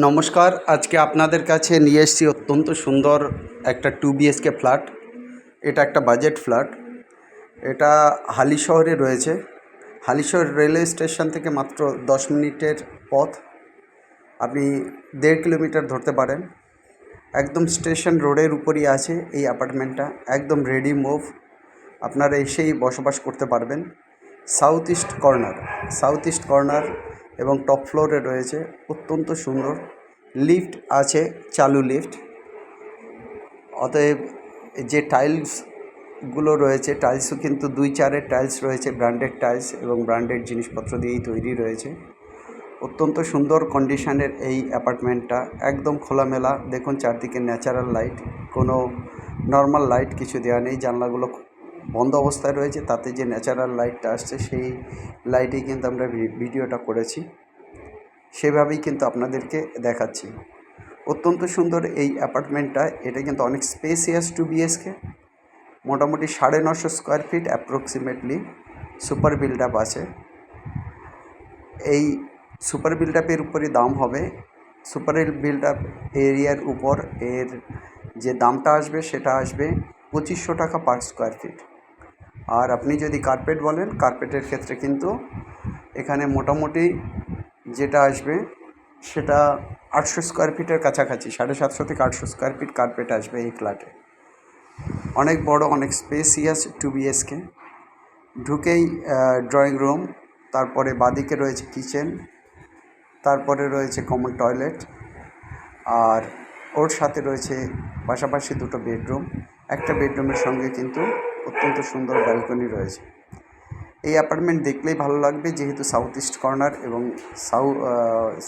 নমস্কার, আজকে আপনাদের কাছে নিয়ে এসেছি অত্যন্ত সুন্দর একটা 2 BHK ফ্ল্যাট। এটা একটা বাজেট ফ্ল্যাট। এটা হালিশহরে রয়েছে। হালিশহর রেলওয়ে স্টেশন থেকে মাত্র 10 মিনিটের পথ। আপনি 1.5 কিলোমিটার ধরতে পারেন। একদম স্টেশন রোডের উপরই আছে এই অ্যাপার্টমেন্টটা। একদম রেডি মুভ, আপনারা এসেই বসবাস করতে পারবেন। সাউথ ইস্ট কর্নার এবং টপ ফ্লোরে রয়েছে। অত্যন্ত সুন্দর লিফট আছে, চালু লিফট। অতএব যে টাইলসগুলো রয়েছে, টাইলসও কিন্তু 2-4 টাইলস রয়েছে, ব্র্যান্ডেড টাইলস এবং ব্র্যান্ডেড জিনিসপত্র দিয়েই তৈরি রয়েছে। অত্যন্ত সুন্দর কন্ডিশনের এই অ্যাপার্টমেন্টটা, একদম খোলামেলা। দেখুন চারদিকে ন্যাচারাল লাইট, কোনো নর্মাল লাইট কিছু দেওয়া নেই। জানলাগুলো বন্ধ অবস্থায় রয়েছে, তাতে যে ন্যাচারাল লাইটটা আসছে সেই লাইটেই কিন্তু আমরা ভিডিওটা করেছি, সেভাবেই কিন্তু আপনাদেরকে দেখাচ্ছি। অত্যন্ত সুন্দর এই অ্যাপার্টমেন্টটা। এটা কিন্তু অনেক স্পেসিয়াস 2 BHK, মোটামুটি 950 square feet approximately super build up আছে। এই সুপার বিল্ড আপের উপরই দাম হবে। সুপার বিল্ড আপ এরিয়ার উপর এর যে দামটা আসবে সেটা আসবে 2500 টাকা পার স্কোয়ার ফিট। আর আপনি যদি কার্পেট বলেন, কার্পেটের ক্ষেত্রে কিন্তু এখানে মোটামুটি যেটা আসবে সেটা 800 স্কোয়ার ফিটের কাছাকাছি, 750 থেকে 800 স্কোয়ার ফিট কার্পেট আসবে এই ফ্ল্যাটে। অনেক বড়, অনেক স্পেসিয়াস 2 BHK। ঢুকেই ড্রয়িং রুম, তারপরে বাদিকে রয়েছে কিচেন, তারপরে রয়েছে কমন টয়লেট, আর ওর সাথে রয়েছে পাশাপাশি 2টো বেডরুম। একটা বেডরুমের সঙ্গে কিন্তু অত্যন্ত সুন্দর ব্যালকনি রয়েছে। এই অ্যাপার্টমেন্ট দেখলেই ভালো লাগবে, যেহেতু সাউথ ইস্ট কর্নার এবং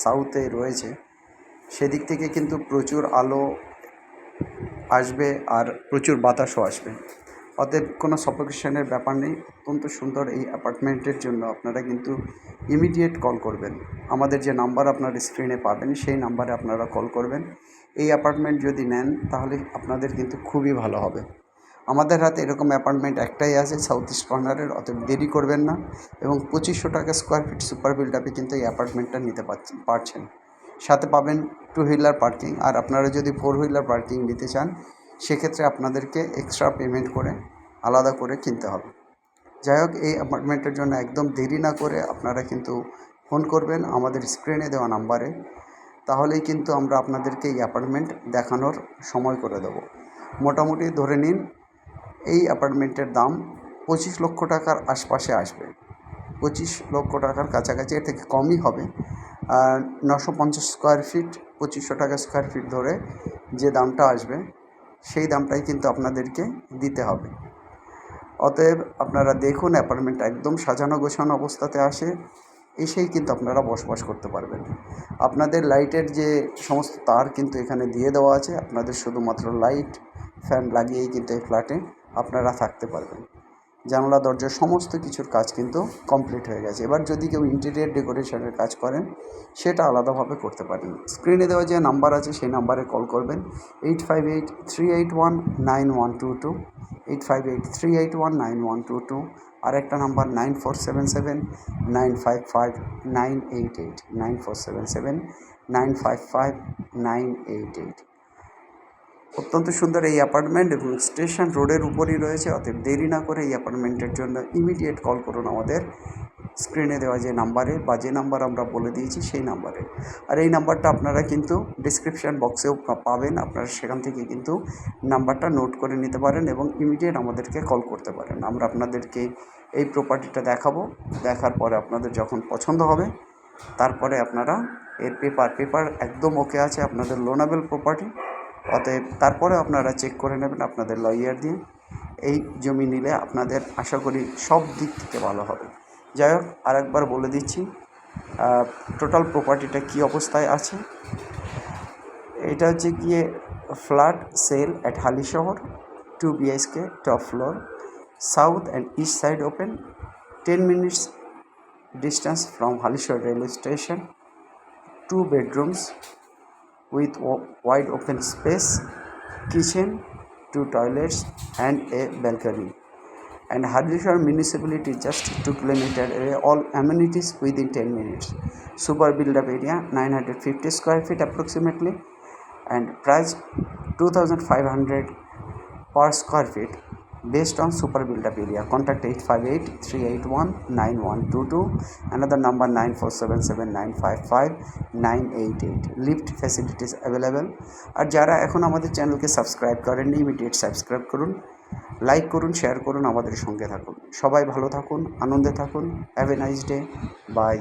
সাউথে রয়েছে, সেদিক থেকে কিন্তু প্রচুর আলো আসবে আর প্রচুর বাতাসও আসবে। অতএব কোনো সাফোকেশনের ব্যাপার নেই। অত্যন্ত সুন্দর এই অ্যাপার্টমেন্টের জন্য আপনারা কিন্তু ইমিডিয়েট কল করবেন। আমাদের যে নাম্বার আপনার স্ক্রিনে পাবেন সেই নাম্বারে আপনারা কল করবেন। এই অ্যাপার্টমেন্ট যদি নেন তাহলে আপনাদের কিন্তু খুবই ভালো হবে। আমাদের হাতে এরকম অ্যাপার্টমেন্ট একটাই আছে সাউথ ইস্ট কর্নারের। অতএব দেরি করবেন না এবং 2500 টাকা স্কোয়ার ফিট সুপার বিল্ড আপে কিন্তু এই অ্যাপার্টমেন্টটা নিতে পারছেন। সাথে পাবেন 2 হুইলার পার্কিং। আর আপনারা যদি 4 হুইলার পার্কিং নিতে চান সেক্ষেত্রে আপনাদেরকে এক্সট্রা পেমেন্ট করে আলাদা করে কিনতে হবে। যাই হোক, এই অ্যাপার্টমেন্টের জন্য একদম দেরি না করে আপনারা কিন্তু ফোন করবেন আমাদের স্ক্রিনে দেওয়া নাম্বারে। তাহলেই কিন্তু আমরা আপনাদেরকে এই অ্যাপার্টমেন্ট দেখানোর সময় করে দেব। মোটামুটি ধরে নিন এই অ্যাপার্টমেন্টের দাম 25 লক্ষ টাকার আশপাশে আসবে। 25 লক্ষ টাকার কাছাকাছি, এর থেকে কমই হবে। 950 স্কোয়ার ফিট, 2500 টাকা স্কোয়ার ফিট ধরে যে দামটা আসবে সেই দামটাই কিন্তু আপনাদেরকে দিতে হবে। অতএব আপনারা দেখুন, অ্যাপার্টমেন্ট একদম সাজানো গোছানো অবস্থাতে আসে, এসেই কিন্তু আপনারা বসবাস করতে পারবেন। আপনাদের লাইটের যে সমস্ত তার কিন্তু এখানে দিয়ে দেওয়া আছে। আপনাদের শুধুমাত্র লাইট ফ্যান লাগিয়েই কিন্তু এই ফ্ল্যাটে আপনারা থাকতে পারবেন। জানলা দরজা সমস্ত কিছুর কাজ কিন্তু কমপ্লিট হয়ে গেছে। এবার যদি কেউ ইন্টেরিয়ার ডেকোরেশনের কাজ করেন সেটা আলাদাভাবে করতে পারেন। স্ক্রিনে দেওয়া যে নাম্বার আছে সেই নাম্বারে কল করবেন 8583819122, 8583819122। আর একটা নাম্বার 9477955988, 9477955988। অত্যন্ত সুন্দর এই অ্যাপার্টমেন্ট এবং স্টেশন রোডের উপরই রয়েছে। অতএব দেরি না করে এই অ্যাপার্টমেন্টের জন্য ইমিডিয়েট কল করুন আমাদের স্ক্রিনে দেওয়া যে নাম্বারে, বা যে নাম্বার আমরা বলে দিয়েছি সেই নাম্বারে। আর এই নাম্বারটা আপনারা কিন্তু ডিসক্রিপশান বক্সেও পাবেন। আপনারা সেখান থেকে কিন্তু নাম্বারটা নোট করে নিতে পারেন এবং ইমিডিয়েট আমাদেরকে কল করতে পারেন। আমরা আপনাদেরকে এই প্রপার্টিটা দেখাবো। দেখার পরে আপনাদের যখন পছন্দ হবে তারপরে আপনারা এর পেপার একদম ওকে আছে, আপনাদের লোনেবল প্রপার্টি। অতএব তারপরে আপনারা চেক করে নেবেন আপনাদের লয়ার দিয়ে। এই জমি নিলে আপনাদের আশা করি সব দিক থেকে ভালো হবে। যাই হোক, আরেকবার বলে দিচ্ছি টোটাল প্রপার্টিটা কী অবস্থায় আছে। এটা হচ্ছে গিয়ে flat sale at Halishahar, 2 BHK, top floor, south and east side open, 10 minutes distance from Halishwar railway station, 2 bedrooms with wide open space, kitchen, 2 toilets and a balcony. and Hardishwar municipality just 2 kilometers away, all amenities within 10 minutes. Super build up area 950 square feet approximately, and price 2500 per square feet based on super build up area. Contact 858-381-9122, another number 9477955988. Lift facilities available. আর যারা এখন আমাদের চ্যানেলকে subscribe করেননি, immediate subscribe করুন, like করুন, share করুন, আমাদের সঙ্গে থাকুন। সবাই ভালো থাকুন, আনন্দে থাকুন। Have a nice day, by.